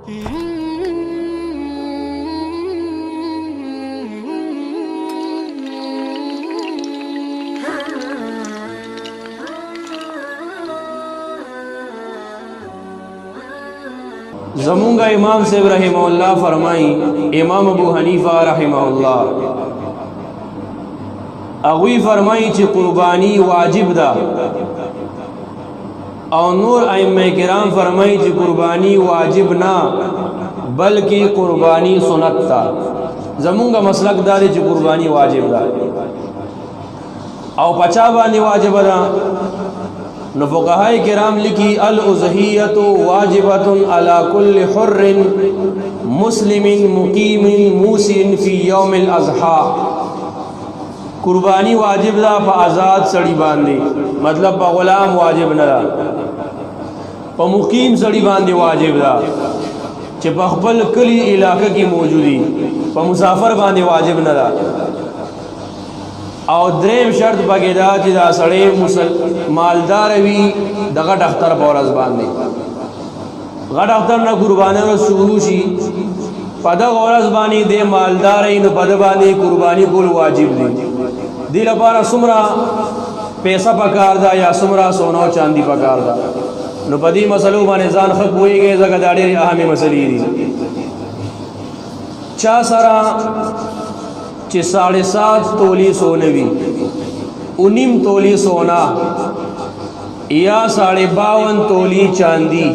زمونگا امام صاحب رحمہ اللہ فرمائی، امام ابو حنیفہ رحمہ اللہ اغوی فرمائی چی قربانی واجب دا، اور نور ائمہ کرام فرمائی چی قربانی واجب نا بلکہ قربانی سنت تا۔ زمونگا مسلک دا دے چی قربانی واجب دا، او پچا بانی واجب دا نو فقہاء کرام لکھی الاضحیۃ واجبۃ علی کل حر مسلم مقیم موسن فی یوم الاضحیٰ۔ قربانی واجب دا پا آزاد سڑی باندے، مطلب پا غلام واجب نہ دا، پا مقیم سڑی باندے واجب دا چھ پا خپل کلی علاقہ کی موجودی، پا مسافر باندے واجب نہ دا، او دریم شرط پاکی دا چی دا سڑے مالدار وی دا غٹ اختر پورز باندے، غٹ اختر نا قربانی رس شروع شی پا دا غورز باندے دے مالدار نو پا دا باندے قربانی کول واجب دی، دی لپارا سمرا پیسہ پکار دا یا سمرا سونا و چاندی پکار دا، نو پا دی مسئلو باندے زان خط ہوئی گئے زکا دا دیر اہمی مسئلی دی۔ چا سرا چی 7.5 تولی سونوی، 19 تولی سونا یا 52 تولی چاندی،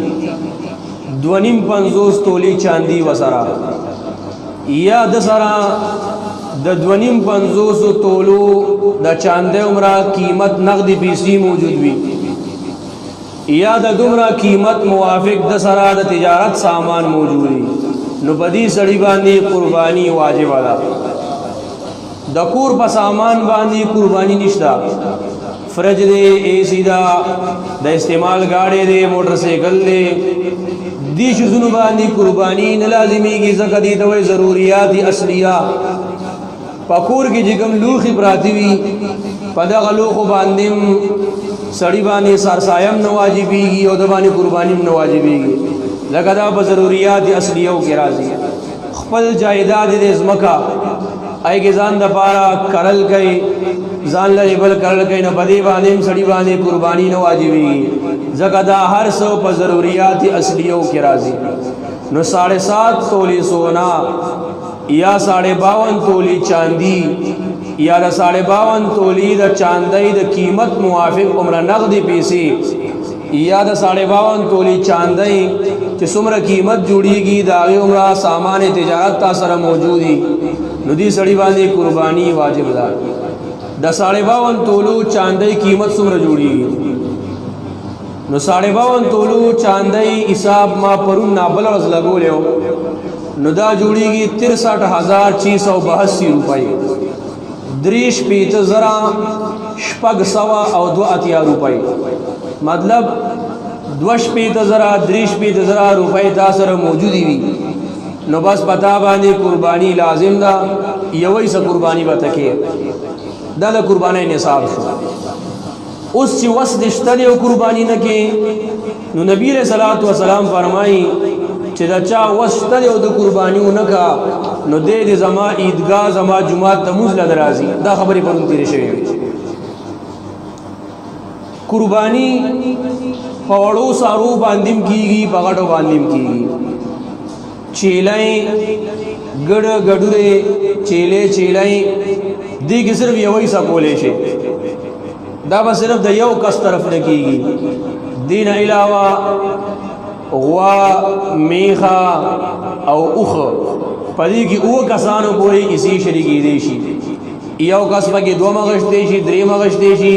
2.50 تولی چاندی وسرا، یا دسرا دا 2.50 تولو دا چاندے عمرہ قیمت نقد پیسی موجود بھی، یا دا دمرہ قیمت موافق دسرا دا تجارت سامان موجود بھی، نو بدی سڑی باندی قربانی واجب دا۔ دا کور پا سامان باندی قربانی نشتا، فرج دے، اے سی دا، دا استعمال گاڑے دے، موٹر سیکل دے، دی شزنو باندی قربانی نلازمی کی زکا دی دوئے ضروریات اصلیہ، پا کور کی جگم لوخی پراتی وی پا دا غلوخ باندیم سڑی باندی سارسایم نواجبی گی او دا باندی قربانیم نواجبی گی، زکا دا پا ضروریات اصلیہ کی رازی۔ خپل جائداد دے ازمکا اے کہ زان دا پارا کرل کئی زان لریبل کرل کئی نو بدی باندیم سڑی باندی قربانی نواجبی زکا دا ہر سو پا ضروریات اصلیوں کی رازی۔ نو 7.5 تولی سونا یا 52 تولی چاندی یا دا 52 تولی دا چاندی دا قیمت موافق عمرہ نقد پیسی یا دا 52 تولی چاندی چی سمرہ قیمت جوڑی گی دا آغی عمرہ سامان تجارت تاثر موجودی، نو دی سڑی باندی قربانی واجب دا۔ دا 52 تولو چاندی قیمت سمرہ جوڑی گی، نو 52 تولو چاندی حساب ما پرون نابل رز لگو لیو، نو دا جوڑی گی 63,682 روپائی، دریش پیت زرا شپگ سوا او 2 روپائی، مطلب 2 پیت زرا دریش پیت زرا روپائی تاثر موجودی بھی، نو بس پتا باندی قربانی لازم دا، یوئی سا قربانی بتکے دا دا قربانی نصاب شو۔ اس چی وسط اشتدے و قربانی نکے، نو نبی علیہ السلام فرمائی چی دا چا وسط اشتدے و دا قربانی نکا نو دے دے زما عیدگاہ زما جماعت تموز لدرازی، دا خبری پر ان تیرے شوئے۔ قربانی پوڑو سارو باندیم کی گی، پغٹو باندیم کی گی، چیلائیں گڑ گڑے چیلے چیلائیں دی کی صرف یوئی سا کولے شے، دا با صرف دا یو کس طرف نکی گی، دین علاوہ غوا میخا او اخ پدی کی او کسانو پوری کسی شریکی دیشی، یو کس پا کی 2 مغش دیشی، 3 مغش دیشی،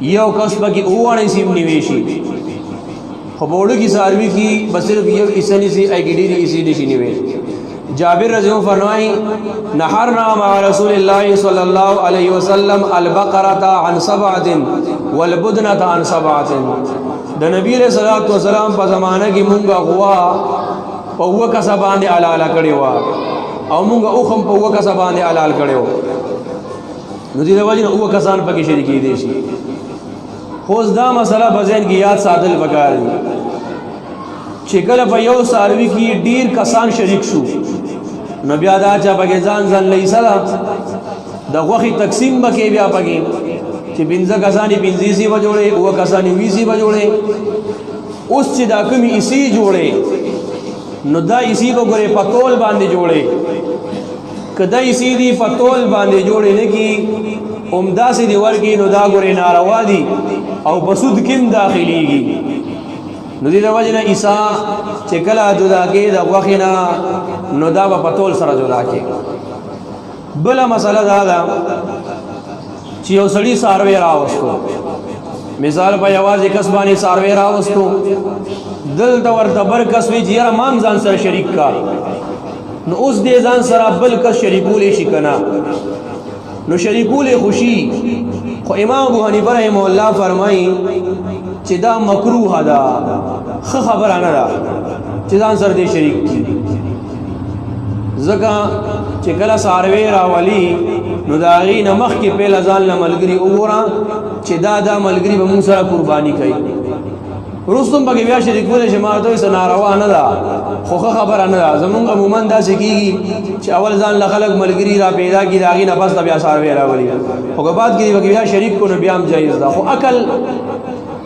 یو کس پا کی اوانی سیم نیویشی، خبوڑو کی ساروی کی بس صرف یہ اسنی سی ایگیڈی دی اسی دیشی نیویشی۔ جابر رضی اللہ فرمائی نحرنا مع رسول اللہ صلی اللہ علیہ وسلم البقرۃ عن 7 والبدنۃ عن 7، دا نبی علیہ السلام پا زمانہ کی منگا غوا پا ہوا کسا باندے علالا کڑے ہوا، او منگا اخم پا ہوا کسا باندے علال کڑے ہو، نزید وجہ ہوا کسان پا کی شرکی دیشی۔ خوز دا مسئلہ بزین کی یاد ساتل بکار دی چې کله په یو ساروي کې ډیر کسان شریک شو نو بیا دا چا پکې ځان لیسلا د غوښې تقسیم بکې بیا پکې چې 15 کسانی 15 سی بجوړې او کسانی 20 سی بجوړې اوس چې دا کومي اسی جوړې نو دا اسی وګوره پتول باندې جوړې کدا اسی دی پتول باندې جوړې نه کی عمدا سي دی ورګي نو دا ګوره ناروا دي او بسود کیم داخليږي نو دې د وجه نه عیسی چې کله جدا کې د غوښینا نو دا په پتول سره جوړا کې بل مسله دا ده چې یو سړی ساروی راوستو مثال په یوازې کسبانی ساروی راوستو دل دا ورته بر کس وی چې یاره مام ځان سره شریک کا نو اوس دې ځان سره بل کس شریکولې شي کنه نو شریکولې خوشي خو امام ابو حنیفه رحمه الله فرمایي چې دا مکروه ده خه خبره نه ده چې ځان سره دې شریک کی ځکه چې کله ساروی راولي نو دا غي نمخ کې په لزال ملګری وګورا چې دا ملګری به موږ سره قرباني کوي رستم بګي بیا شریکونه جماعت وي سناروا نه ده خو خبره نه ده زمونږ عموما دا سکیږي چې اول ځان له خلک ملګری را پیدا کی دا غي نه پس بیا ساروی راولي خو بعد کې بګي بیا شریک کو نو بیا هم جایز ده خو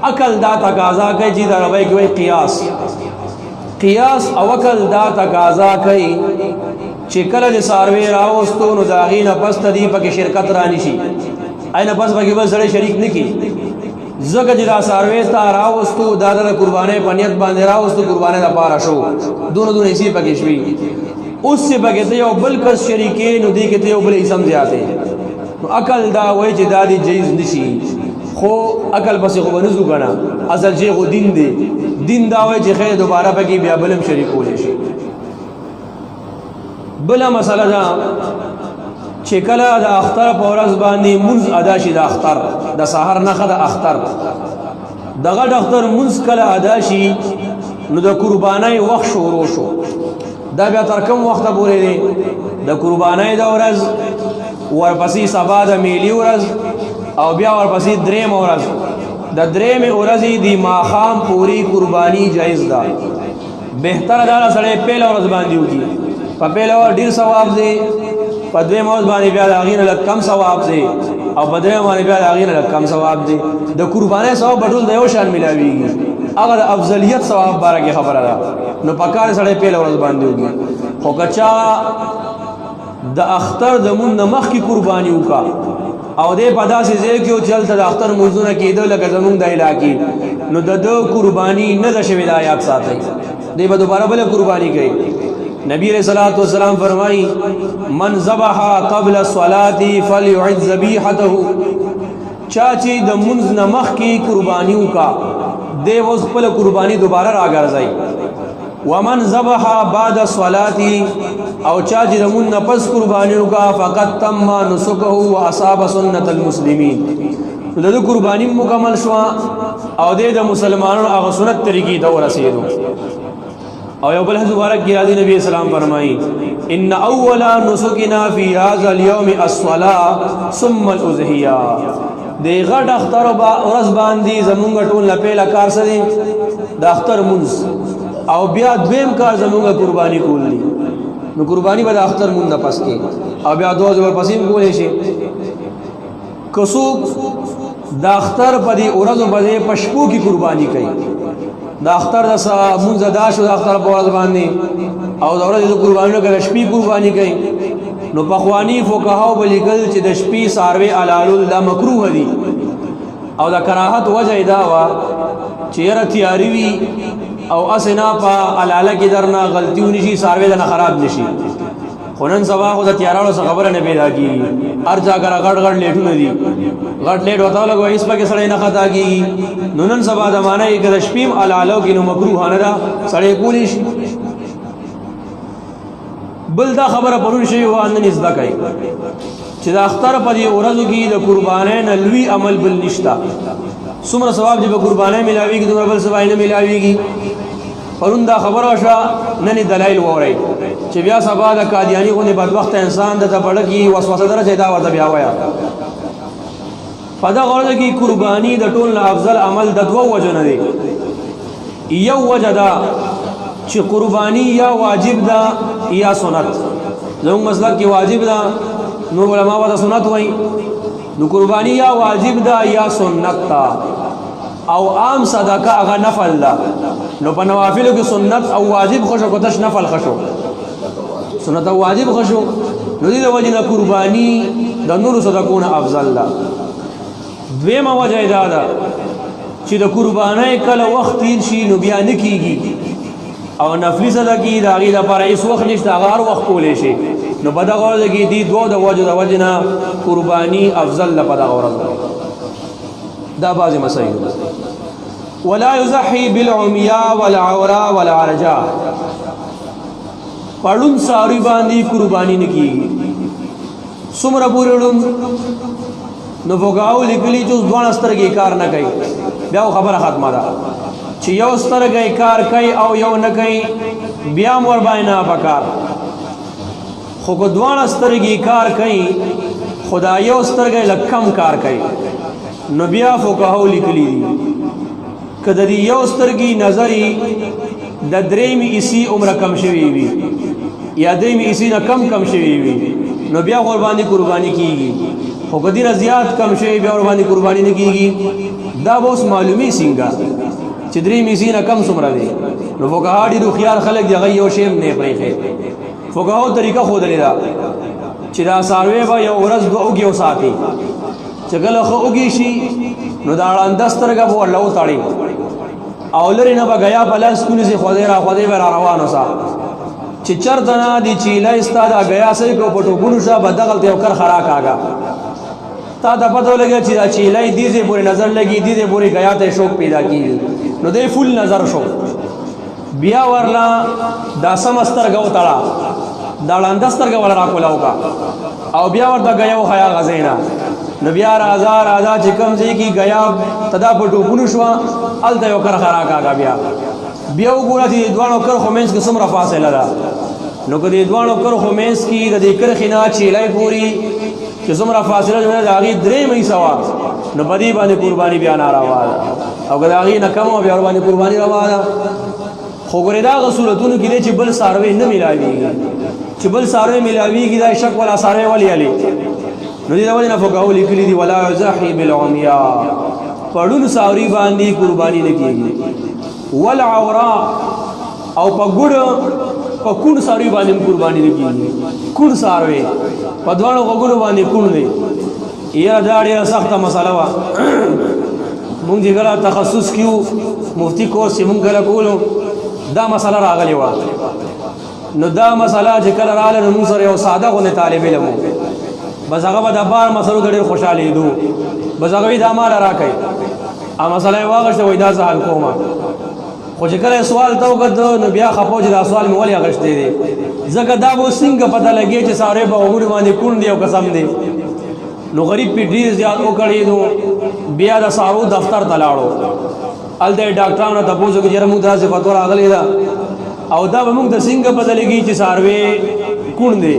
عقل دا تقاضا کوي چې دا روي کوي قیاس او عقل دا تقاضا کوي چې کله د ساروی راوستو نو دا غي نه پس تدی په شرکت رانی شي اينه پس بګي بل سره شریک نکي زګه چې دا ساروی تا راوستو دا د قربانې پنیت باندې راوستو قربانې د پاره شو دونه اسی پکې شوي اوس سے پکې ته یو بل کس شریکې نو دی کې ته یو بل اسم زیاته نو عقل دا وای چې دا دی جایز نشي خو عقل بس خو ونزو غنا اصل چې خو دین دا وای چې خیر دوباره پکې بیا بلم شریکول شي بلا مسله دا چې کله د اختر په ورځ باندې منځ ادا شي د اختر د سحر نه خد اختر دغه د اختر منځ کله ادا شي نو د قربانای وخت شروع شو دا بیا تر کوم وخت پورې دی د قربانای د ورځ ورپسې سبا د میلی ورځ او بیا ورپسې دریم ورځ د دریم ورځې دی ماخام پوری قربانی جایز ده بهتر دا سره پهله ورځ باندې وکي په پهله ور ډیر ثواب دی په دویم ورځ باندې بیا هغه نه کم ثواب دی او په دریم باندې بیا هغه نه کم ثواب دی د قربانی ثواب بدل د یو شان ملاويږي اگر افضلیت ثواب بارے خبره ده نو پکار سره پهله ورځ باندې وکي خو کچا د اختر د مون مخ کی قربانی وکا او دې پداسې ځای کې چلته د اختر موزونه کېدل لکه زمونږ د علاقې نو د قربانی نه د شوی د آیات ساتي دې به دوباره بل قربانی کوي نبی علیہ الصلوۃ والسلام فرمائی من ذبح قبل الصلاة فليعد ذبیحته چاچی د منځ نمخ کی قربانیو کا دې اوس خپل قربانی دوباره راګرځي ومن ذبح بعد الصلاة او چاچی د منځ پس قربانیو کا فقط تم نسکه واصاب سنت المسلمین د قربانی مکمل شو او د مسلمانانو هغه سنت طریقې ته ورسېدو او یو بل حدیث مبارک کې راځي نبی اسلام فرمایي ان اول نسکنا فی هذا اليوم الصلاه ثم الاضحيه د غټ اختر ورځ باندې زمونږ ټول نه پیله کار سره د اختر منځ او بیا دویم کار زمونږ قربانی کول دي نو قربانی به د اختر منځ نه پس کې او بیا دوه ځل پسې کولې شي کسو د اختر په دې ورځ باندې پښپو کی قربانی کوي د اختر د منځ ادا شو د اختر په ورځ باندې او د ورځې د قربانیو کې شپې قرباني کوي نو پخوانی فقهاو بلیکل چې د شپې ساروی علالل دا مکروه دي او د کراهت وجه دا وا چې یره تیاری وي او اسنا په علاله کې درنا غلطیو نشي ساروی نه خراب نشي خونن سبا خو د تیارانو څخه خبره نه پیدا کیږي ارجا غړ غړ لیټونه دي غړ لیټ وته لګو هیڅ پکې سړی نه خطا کیږي نن سبا د معنی کې د شپیم علالو کې نو مکروه نه ده سړی کولی شي بل دا خبره پرون شي و ان نزدا کوي چې د اختر په دې ورځو کې د قربانۍ نه لوی عمل بل نشتا څومره ثواب دی په قربانۍ ملاويږي دومره بل ثواب نه ملاويږي پرون دا خبره شو نن دلایل ووري چې بیا سبا د قادیانی غو نه بدبخت انسان د تبړ کی وسوسه درجه دا ورته بیا وایا پدا غوړه کی قربانی د ټول افضل عمل د دوه وجه نه دی یو وجه دا چې قربانی یا واجب ده یا سنت. زموږ مسلک کې واجب ده، نور علما ورته سنت وایي. نو قربانی یا واجب ده یا سنت ده، او عام صدقه هغه نفل ده. نو په نوافلو کې سنت او واجب خوشو کوتش نفل خوشو، سنت او واجب خوشو. نو دې د وجه نه قربانی د نورو صدقونه افضل ده. دویمه وجه دا ده چې د قربانۍ کله وخت تیر شي نو بیا نه کیږي، او نفلی صدقې د هغې لپاره هېڅ وخت نشته، هغه هر وخت کولی شي. نو په دغه ورځ کې دې دوو د وجې نه قرباني افضل ده په دغه ورځ. دا بعضې مسایل. ولا یضحي بالعمیا والعورا والعرجا، پړون څاروي باندې قرباني نه کېږي. څومره پورې ړوند نو فقهاو لیکلي چې اوس دواړه سترګې کار نه کوي، بیا خبره ختمه ده. چې یو سترګې کار کوي او یو نه کوي بیا هم ورباندې نه پکار. خو که دواړه سترګې کار کوي خو دا یو سترګې لږ کم کار کوي نو بیا فقهاو لیکلي دي که د دې یو سترګې نظري د درېیمې حصې عمره کم شوي وي یا درېیمې حصې نه کم شوي وي نو بیا ورباندې قرباني کېږي. خو که دې نه زیات کم شوي بیا ورباندې قرباني نه کېږي. دا به اوس معلومي څنګه چې درېیمې حصې نه کم څومره دی. نو فقها ډېر هوښیار خلک دي، هغه یو شی هم نه پرېښی. فقهاو طریقه ښودلې ده چې دا څاروی به یو ورځ دوه اوږې وساتي، چې کله ښه اوږې شي نو دا ړنده سترګه به ورله وتړي او لرې نه به ګیا په لاس ونیسي، خودی را خودی به را روان اوسه. چې چېرته نه دې چیلۍ ستا دا ګیا صحیح کړو په ټوپونو شه به دغلته یو کرخه راکاږه، تا ته پته ولګېږي چې دا چیلۍ دې ځای پورې نظر لګي، دې ځای پورې ګیا ته شوق پیدا کېږي. نو دی فل نظر شو، بیا ورله دا سمه سترګه وتړه، دا ړنده سترګه ورله راکولاو کا او بیا ورته ګیا وښیه هغه ځای نه. نو بیا راځه چې کوم ځای کې ګیا ته دا په ټوپونو شوه هلته یو کرخه راکاږه. بیا وګوره چې د دواړو کرښو منځ کې څومره فاصله ده. نو که د دواړو کرښو منځ کې د دې کرښې نه چیلۍ پورې چې څومره فاصله ده د هغې درېیمه حصه وه نو په دې باندې قرباني بیا ناروا ده، او که د هغې نه کم وه بیا ورباندې قرباني روا ده. خو ګورې د هغه صورتونو کې دی چې بل څاروی نه میلاوېږي، چې بل څاروی میلاوېږي دا شک والا څاروی ولې هلې. نو دې د وجې نه فقهاو لیکلي دي ولا یضحي بالعمیا، پړون څاروي باندې قرباني نه کېږي. والعورا، او په ګوډه په کوڼ څاروي باندې هم قرباني نه کېږي. کوڼ څاروی په دواړو غوږونو باندې کوڼ دی. یاره دا ډېره سخته مسله وه. مونږ چې کله تخصص کې وو مفتي کورس چې مونږ کله کولو دا مسله راغلې وه. نو دا مسله چې کله راغله نو مونږ سره یو ساده غوندې طالب علم و، بس هغه به د بار مسلو ته ډېر خوشحالېدو، بس هغه وایي دا ماله راکئ. هغه مسله یې واغېسته، وایي دا زه حل کومه. خو چې کله سوال ته وکتو نو بیا خفه و چې دا سوال مې ولې اخیستی دی، ځکه دا به څنګه پته لګي چې څاروی په غوږونو باندې کوڼ دی او قسم دی. نو غریب پې ډېر زیات وکړېدو، بیا د څاروو دفتر ته لاړو، هلته یې ډاکټرانو نه تپوس وکړو چې یاره مونږ ته داسې فتوا راغلې ده او دا به مونږ ته څنګه پته لګي چې څاروی کوڼ دی.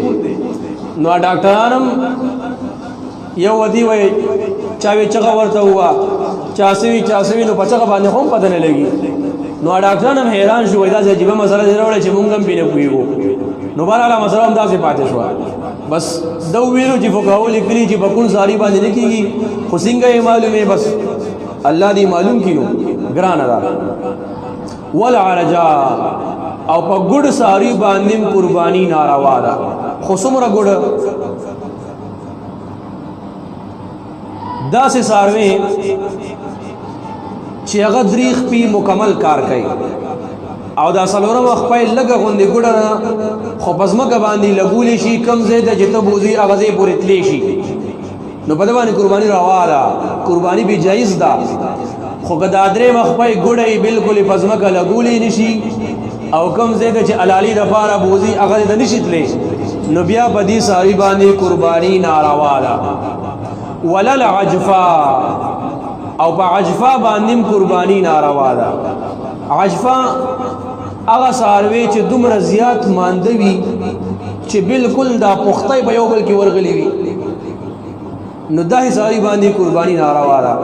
نو ډاکټران هم یو ودي وایي چا وی چغه ورته ووه، چا سوي نو په چغه باندې خو هم پته نه لګي. نو ډاکټران هم حیران شو، وایي داسې عجیبه مسله دې راوړې چې مونږ هم پرې نه پوهېږو. نو بهرحاله مسله هم داسې پاتې شوه. بس دا وویلو چې فقهاو لیکلي چې په کوڼ څاروي باندې نه کېږي، خو څنګه یې معلومې بس الله دې معلوم کړي، نو ګرانه ده. والعرجا، او په ګوډ څاروي باندې هم قرباني ناروا ده. خو څومره ګوډه داسې څاروی چې هغه درې خپې مکمل کار کوي او دا څلورمه خپې لږه غوندې ګوډه نه خو په ځمکه باندې لګولی شي، کم ځای ته چې ته بوځي هغه ځای پورې تللی شي، نو په دې باندې قرباني روا ده، قرباني بې جایز ده. خو که دا درېیمه خپې ګوډه یې بلکل په ځمکه لګولی نه شي او کم ځای ته چې علالي دپاره بوځي هغه ځای ته نه شي تللی، نو بیا په دې څاروي باندې قرباني ناروا ده. ولل عجفا، او په عجفا باندې قرباني ناروا ده. عجفا هغه څاروی چې دومره زیات مانده وي چې بالکل دا پختی په یو بل کې ورغلی وي، نو داسې څاروي باندې قرباني ناروا ده.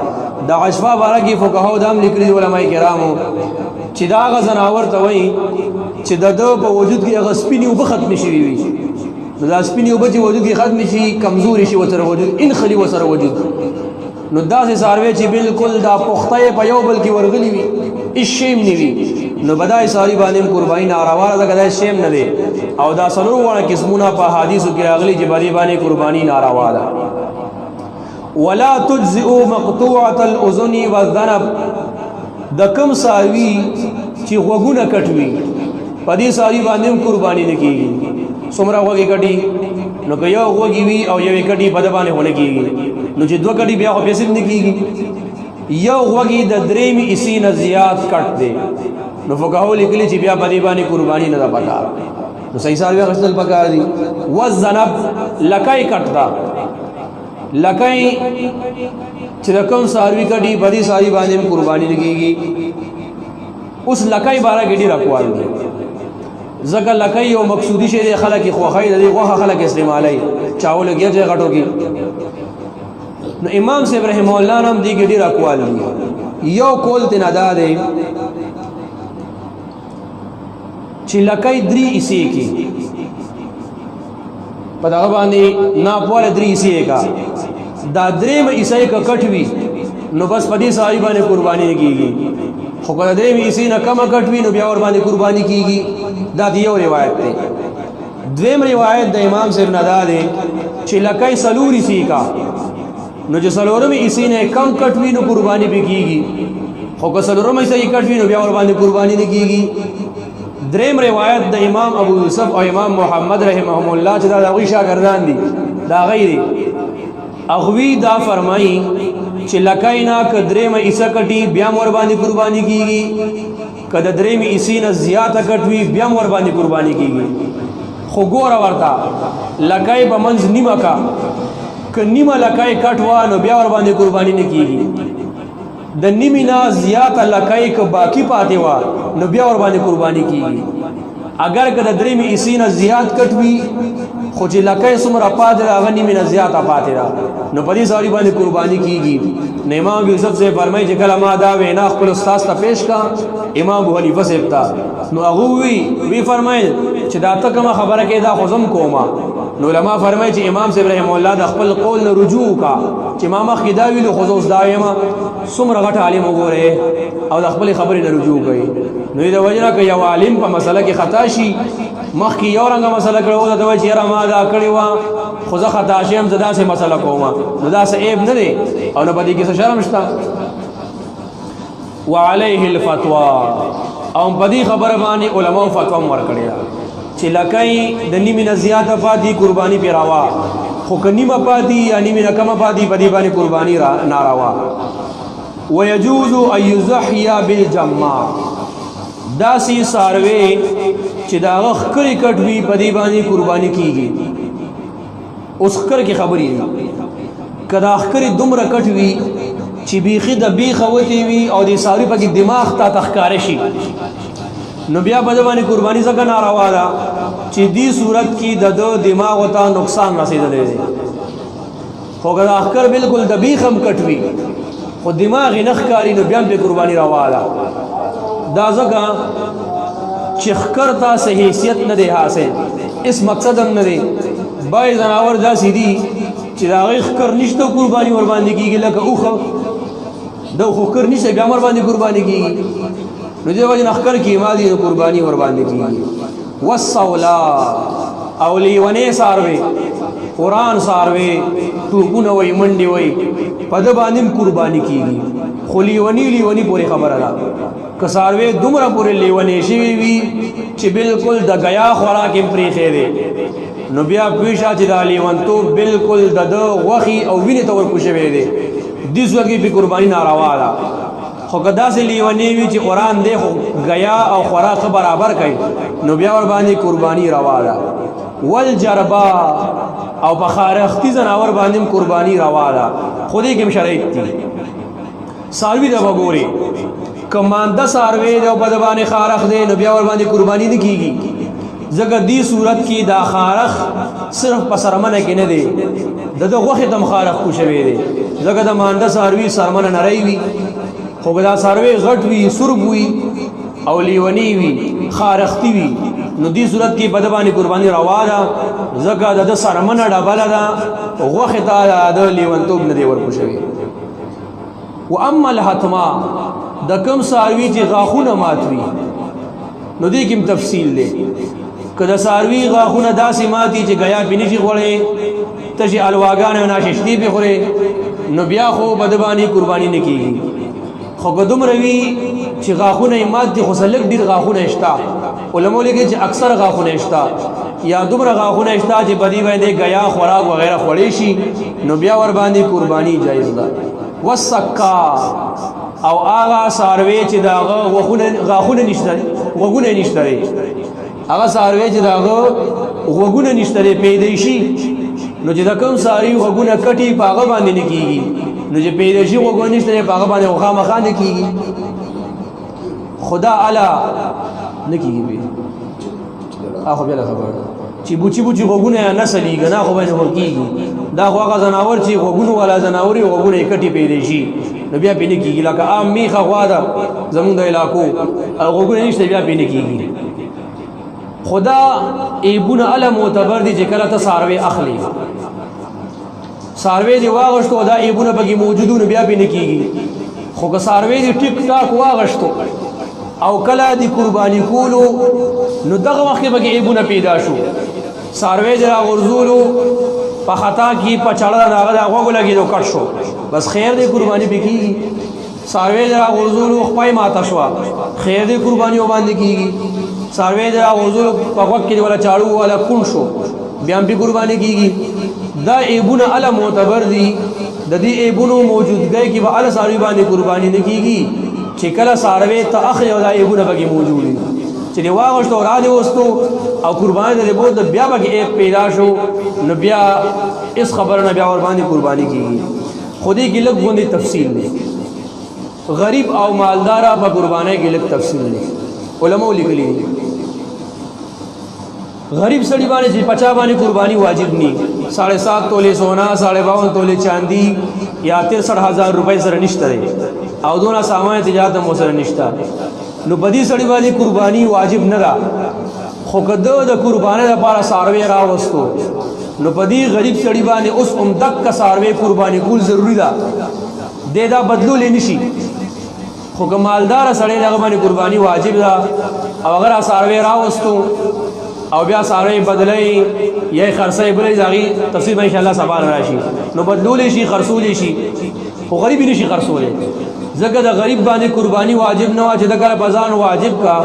د عجفا باره کې فقهاو دا هم لیکلي دي علماء کرامو چې دا هغه ځناور ته وایي چې د ده په وجود کې هغه سپینې اوبه ختمې شوي وي نو دا سپینې اوبه چې وجود کې ختمې شي کمزوري شي ورسره وجود انخلي ورسره وجود نو داسې څاروی چې بالکل دا پخته یې په یو بل کې ورغلي وي هېڅ شی هم نه وي نو به دا څاروي باندې هم قرباني ناروا ده ځکه دا شی هم نه دی او دا څلور واړه قسمونه په حدیثو کې راغلي چې په دې باندې قرباني ناروا ده ولا تجزئ مقطوعة الاذن والذنب د کوم څاروي چې غوږونه کټ وي په دې څاروي باندې هم قرباني نه کېږي څومره غوږې کټي نو که یو غوږی وي او یوې کټي په ده باندې خو نه کېږي نو چې دوه کټي بیا خو پیسې نه کېږي یو غوږی د درېمې حصې نه زیات کټ دی نو فقهاو لیکلي چې بیا په دې باندې قرباني نه ده پکار نو صحیح څاروي اخیستل پکار دي والذنب لکۍ کټ ده لکۍ چې د کوم څاروي کټي په دې څاروي باندې هم قرباني نه کېږي اوس لکۍ باره کې ډېر اقوال دي ځکه لکۍ یو مقصودي شی دی خلک یې خوښوي د دې غوښه خلک استعمالوي چاول لګیا ځای غټو کې نو امام صاحب رحمه الله هم دې کې ډېر اقوال دي یو قول ترې نه دا دی چې لکۍ درې حصې کې په دغه باندې ناپوهه درې حصې کا دا درېیمه حصه یې که کټ وي نو بس په دې څاروي باندې قرباني نه کېږي خو که د درېیمې حصې نه کمه کټ وي نو بیا ور باندې قرباني کېږي دا د یو روایت دی دویم روایت د امام صاحب نه دا دی چې لکۍ څلور حصې کا نو چې څلورمې حصې نه کم کټ وي نو قرباني پې کېږي خو که څلورمه حصه یې کټ وي نو بیا ور باندې قرباني نه کېږي دریم روایت د امام ابو یوسف او امام محمد رحمهم الله چې دا د هغوی شاګردان دي د هغوی دی هغوی دا فرمایي چې لکۍ نه که درېیمه حصه کټي بیا هم ور باندې قرباني کېږي که د درېیمې حصې نه زیاته کټ وي بیا هم ور باندې قرباني کېږي خو ګوره ورته لکۍ په منځ نیمه کا که نیمه لکۍ کټ وه نو بیا ور باندې قرباني نه کېږي د نیمې نه زیاته لکۍ که باقي پاتې وه نو بیا ور باندې قرباني کېږي اگر که د درېیمې حصې نه زیات کټ وي خو چې لکۍ څومره پاتې ده هغه نیمې نه زیاته پاتې ده نو په دې څاروي باندې قرباني کېږي نو امام ابو یوسف صاحب فرمایي چې کله ما دا وینا خپل استاد ته پیش کا امام ابو حنیفه صاحب ته نو هغه وی فرمایل چې دا ته کومه خبره کې دا خو زم کومه نو علما فرمایي چې امام صاحب رحم الله د خپل قول نه رجوع کا چې ما مخکې دا ویلو خو زه اوس دا وایم څومره غټ عالم وګورئ او د خپلې خبرې نه رجوع کوي نو د وجه نه که یو عالم په مسله کې خطا شي مخکې یو رنګه مسله کړې وه ته وایي چې یاره ما دا کړې وه خو زه خطا شیم زه داسې مسله کوم نو داسې عیب نه دی او نه په دې کې څه شرم شته وعلیه الفتوا او په دې خبره باندې علماو فتوا هم ورکړې ده چې لکۍ د نیمې نه زیاته پاتې قرباني پرې روا خو که نیمه پاتې یا نیمې نه کمه پاتې په دې باندې قرباني ناروا ويجوز ان يضحي بالجماع داسې څاروی چې د هغه ښکرې کټ وي په دې باندې قرباني کېږي اوس ښکر کې خبرې دي که دا ښکرې دومره کټ وي چې بیخي د بیخه وتې وي او د څاروي پکې دماغ ته ښکاره شي نو بیا په دې باندې قرباني ځکه ناروا ده چې دې صورت کې د ده دماغو ته نقصان رسېدلی دی خو که دا ښکر بلکل د بیخ هم کټ وي خو دماغ یې نه ښکاري نو بیا هم پرې قرباني روا ده دا ځکه چې ښکر ته څه حیثیت نه دی حاصل اس مقصد هم نه دی بعضې ځناور داسې دي چې د هغې ښکر نشته قرباني ورباندې کېږي لکه اوښه د اوښو ښکر نشته بیا هم ورباندې قرباني کېږي نو دې وجه نه ښکر کې ما دي نو قرباني ورباندې کېږي والصولا او لیونې څاروی قرآن څاروی ټوپونه وایي منډې وایي په ده باندې هم قرباني کېږي خو لیوني پورې خبره ده که څاروی دومره پورې لیونې شوي وي چې بالکل د ګیا خوراک یې پرېښی دی نو بیا پوه شه چې دا لیونتوب بالکل د ده غوښې او وینې ته ورکو شوی دی دې صورت کې پرې قرباني ناروا ده خو که داسې لیونې وي چې قرآن دی خو ګیا او خوراک برابر کوي نو بیا ورباندې قرباني روا ده والجربا او په خارښتي ځناور باندې هم قرباني روا ده خو دې کې هم شرایط دي څاروي ته به ګورې که مانده څاروی دی او په ده باندې خارښ دی نو بیا ورباندې قرباني نه کېږي ځکه دې صورت کې دا خارښ صرف په سرمنه کې نه دی د ده غوښې ته هم خارښ کو شوی دی ځکه د مانده څاروي سرمنه نری وي خو که دا څاروی غټ وي سرب وي او لیونی وي خارختی وي نو دې صورت کې بد باندې قرباني روا ده ځکه د سرمنه ډبله ده غوښې ته د لیونتوب نه دی ورکو شوی و اما الحتما د کم څاروي چې غاښونه مات وي نو دې کې تفصیل دی که د څاروي غاښونه داسې ماتي چې ګیا پې نشي خوړی تشې الواګانې او ناششتي پې خورې نو بیا خو بد باندې قرباني نه کېږي خو که دومره وي چې غاښونه یې مات دي خو څه لږ ډېر غاښونه شته علماء لیکي چې اکثر غاښونه شته یا دومره غاښونه شته چې په دې باندې ګیا خوراک وغیره خوړی شي نو بیا ور باندې قرباني جایز ده والسکا او هغه څاروی چې د هغه غاښونه نشته غوږونه یې نشته دی هغه څاروی چې د هغه غوږونه نشته دی پیدایشي نو چې د کوم څاروي غوږونه کټي په هغه باندې نه کېږي نو چې پیدایشي غوږونه نشته دی په هغه باندې خامخا نه کېږي خدا اعلی نه کېږي خو بیا خبره ده چې بوچي غوږونه یې نسلیږي نه خو باندې کېږي دا خو هغه ځناور چې غوږونه والا ځناور یې غوږونه یې کټي پیدایشي نو بیا پې نه کېږي لکه عام میخه غوا ده زمونږ د علاقو غوږونه نشته بیا پې نه کېږي خدا ایبونه اله معتبر دي چې کله ته څاروی اخلي څاروی دې واغشتو دا ایبونه پکې موجودونه بیا پې نه کېږي خو که څاروی دې ټیک ټاک واغشتو او کله دې قرباني کولو نو دغه وخت کې پکې ایبونه پیدا شو څاروی دې راغورځولو په خطا کې په چاړه د هغه د غوږو لګېدو کټ شو بس خیر دې قرباني پې کېږي څاروی دې راغورځولو خپای ماته شوه خیر دې قرباني وباندې کېږي څاروی دې راغورځولو په غوږ کې ولا چاړو ولا کون شو بیا هم پې قرباني کېږي دا عیبونه اله معتبر دي د دې عیبونو موجودګۍ کې به اله څاروي باندې قرباني نه کېږي چې کله څاروی ته اخلي او دا عیبونه پکې موجود دي چې دې واغشتو را دې وستو او قرباني دې بوت بیا پکې عیب پیدا شو نو بیا اس خبره نه بیا ور باندې قرباني کېږي خو دې کې لږ غوندې تفصیل دی غریب او مالداره په قربانۍ کې لږ تفصیل دی علماء لیکلي دي غریب سړي باندې چې پچا باندې قرباني واجب ني 7.5 تولې سونا 52 تولې چاندي یا 63,000 روپۍ سره نشته دی او دونه سامان تجارت مو سره نشته نو بدی سړي باندې قرباني واجب نه ده خو کده د قربانۍ لپاره څاروی راوستو نو بدی غریب سړي باندې اوس عمدک کا څاروی قرباني کول ضروری ده دا بدلول نشي خو که مالدار سړی دغه باندې قرباني واجب ده او اگر څاروی راوستو او بیا څاروی بدلای یا خرڅای بلې ځاغي تفصیل ان شاء الله سبا راشي نو بدلول شي خرڅول شي خو غریب نشي خرڅول ځکه د غریب باندې قرباني واجب نه واجب د کله بزان واجب کا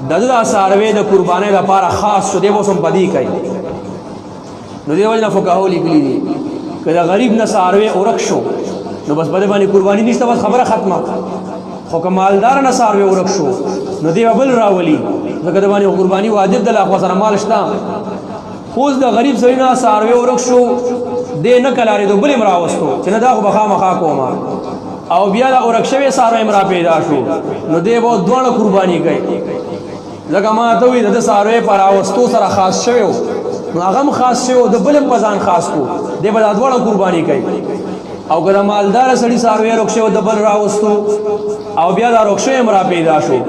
دغه څاروی د قرباني لپاره خاص شو دی وسم بدی کوي نو دی وجه فقهاو لیکلي دي کله غریب نه څاروی اورک شو نو بس بده باندې قرباني نشته بس خبره ختمه خو که مالدار نه څاروی اورک شو نو دی بل راولي ځکه د باندې قرباني واجب ده لا خو سره مال شته اوس د غریب سړي نه څاروی اورک شو دی نه کلارېدو بل یې راوستو چې نه دا خو به خامخا کومه او بیا د اورک شوی څاروی را پیدا شو نو دی به دواړه قرباني کوي ځکه ما ته وایي د څاروی په راوستو سره خاص شوی و نو هغه هم خاص شوی و د بل هم په ځان خاص کو دی به دا دواړه قرباني کوي او که د مالدار سړي څاروی روک شوی و د بل راوستو او بیا دا روک شوی هم را پیدا شو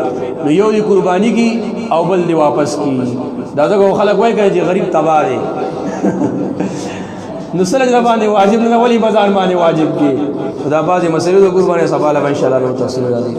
نو یو دی قرباني کی او بل دی واپس کی دا ځکه خلک وایي کوي چې غریب تباه دی نو سره د باندې واجب نه ولې بازار باندې واجب کی دا بعضې مسلې د قربانۍ سبا له ان شاء الله نو تفصیل راځي